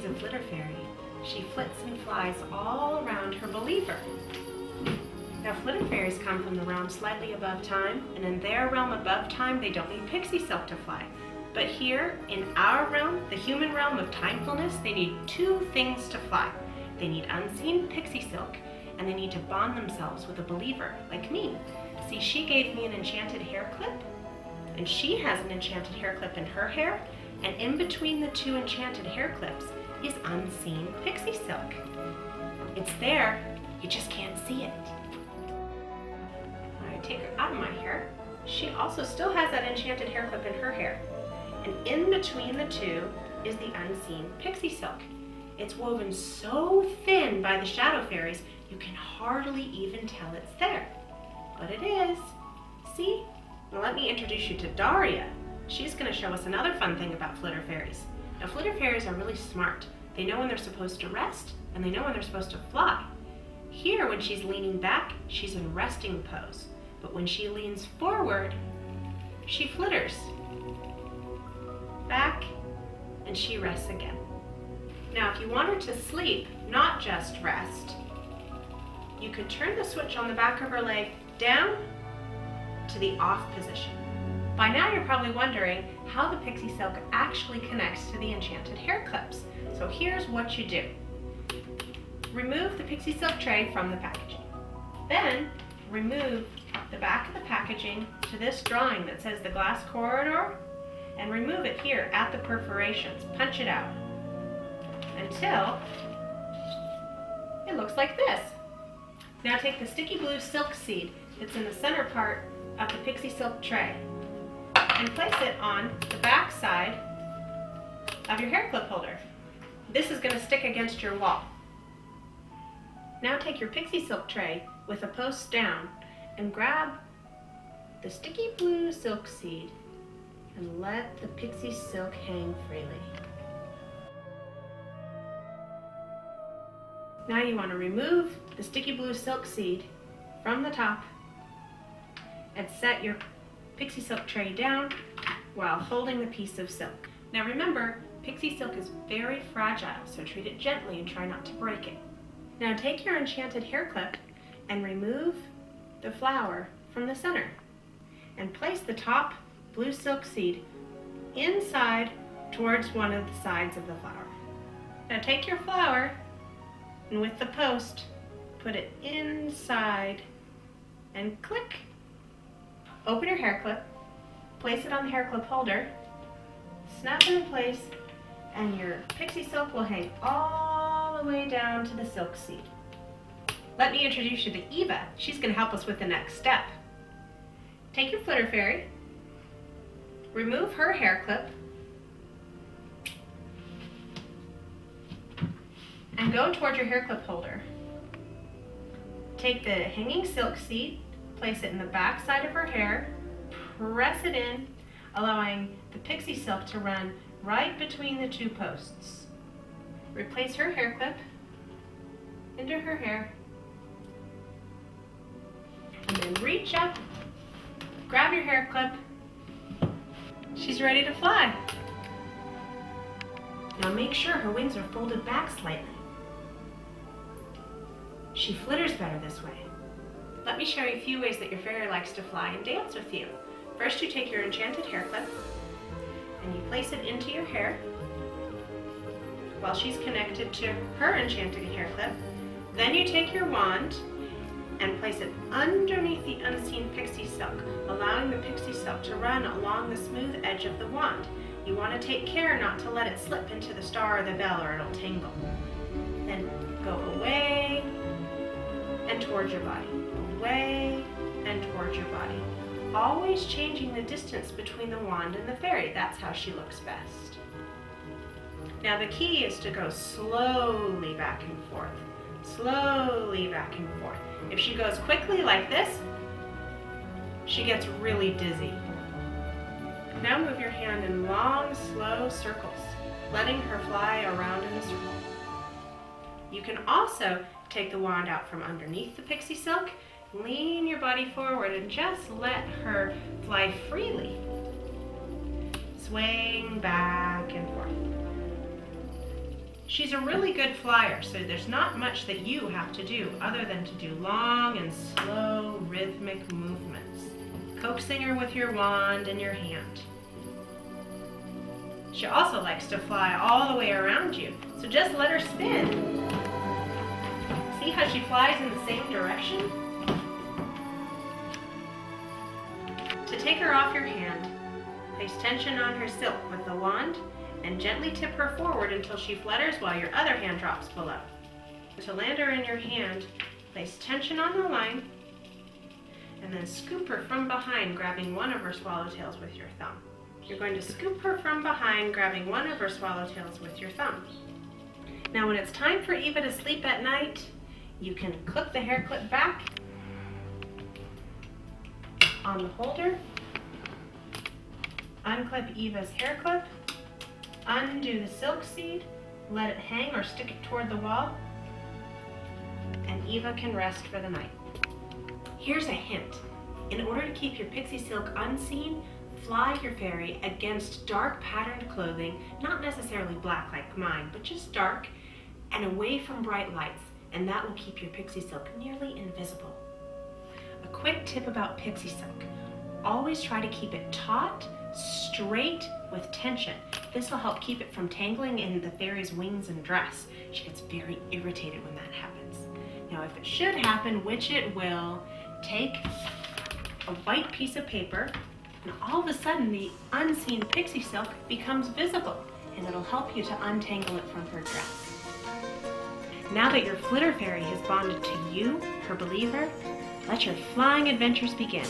a Flitter Fairy. She flits and flies all around her believer. Now, Flitter Fairies come from the realm slightly above time, and in their realm above time, they don't need pixie silk to fly. But here, in our realm, the human realm of timefulness, they need two things to fly. They need unseen pixie silk, and they need to bond themselves with a believer, like me. See, she gave me an enchanted hair clip, and she has an enchanted hair clip in her hair, and in between the two enchanted hair clips is unseen pixie silk. It's there, you just can't see it. I take her out of my hair. She also still has that enchanted hair clip in her hair. And in between the two is the unseen pixie silk. It's woven so thin by the shadow fairies, you can hardly even tell it's there. But it is. See? Now let me introduce you to Daria. She's going to show us another fun thing about Flitter Fairies. Now, Flitter Fairies are really smart. They know when they're supposed to rest, and they know when they're supposed to fly. Here, when she's leaning back, she's in resting pose. But when she leans forward, she flitters. Back, and she rests again. Now, if you want her to sleep, not just rest, you can turn the switch on the back of her leg down to the off position. By now you're probably wondering how the pixie silk actually connects to the enchanted hair clips. So here's what you do. Remove the pixie silk tray from the packaging. Then remove the back of the packaging to this drawing that says the glass corridor, and remove it here at the perforations. Punch it out until it looks like this. Now take the sticky blue silk seed that's in the center part of the pixie silk tray and place it on the back side of your hair clip holder. This is going to stick against your wall. Now take your pixie silk tray with a post down and grab the sticky blue silk seed and let the pixie silk hang freely. Now you want to remove the sticky blue silk seed from the top and set your pixie silk tray down while holding the piece of silk. Now remember, pixie silk is very fragile, so treat it gently and try not to break it. Now take your enchanted hair clip and remove the flower from the center and place the top blue silk seed inside towards one of the sides of the flower. Now take your flower and with the post, put it inside and click. Open your hair clip, place it on the hair clip holder, snap it in place, and your pixie silk will hang all the way down to the silk seed. Let me introduce you to Eva. She's going to help us with the next step. Take your Flitter Fairy, remove her hair clip, and go toward your hair clip holder. Take the hanging silk seed, place it in the back side of her hair, press it in, allowing the pixie silk to run right between the two posts. Replace her hair clip into her hair, and then reach up, grab your hair clip. She's ready to fly. Now make sure her wings are folded back slightly. She flitters better this way. Let me show you a few ways that your fairy likes to fly and dance with you. First, you take your enchanted hair clip and you place it into your hair while she's connected to her enchanted hair clip. Then you take your wand and place it underneath the unseen pixie silk, allowing the pixie silk to run along the smooth edge of the wand. You want to take care not to let it slip into the star or the bell or it'll tangle. Then go away and towards your body. Away and towards your body. Always changing the distance between the wand and the fairy. That's how she looks best. Now the key is to go slowly back and forth. Slowly back and forth. If she goes quickly like this, she gets really dizzy. Now move your hand in long, slow circles, letting her fly around in a circle. You can also take the wand out from underneath the pixie silk, lean your body forward and just let her fly freely, swaying back and forth. She's a really good flyer, so there's not much that you have to do other than to do long and slow rhythmic movements, coaxing her with your wand in your hand. She also likes to fly all the way around you, so just let her spin. See how she flies in the same direction? To take her off your hand, place tension on her silk with the wand and gently tip her forward until she flutters while your other hand drops below. To land her in your hand, place tension on the line and then scoop her from behind, grabbing one of her swallowtails with your thumb. You're going to scoop her from behind, grabbing one of her swallowtails with your thumb. Now when it's time for Eva to sleep at night, you can clip the hair clip back on the holder, unclip Eva's hair clip, undo the silk seed, let it hang or stick it toward the wall, and Eva can rest for the night. Here's a hint. In order to keep your pixie silk unseen, fly your fairy against dark patterned clothing, not necessarily black like mine, but just dark, and away from bright lights, and that will keep your pixie silk nearly invisible. A quick tip about pixie silk. Always try to keep it taut, straight, with tension. This will help keep it from tangling in the fairy's wings and dress. She gets very irritated when that happens. Now if it should happen, which it will, take a white piece of paper and all of a sudden the unseen pixie silk becomes visible, and it'll help you to untangle it from her dress. Now that your Flitter Fairy has bonded to you, her believer, let your flying adventures begin.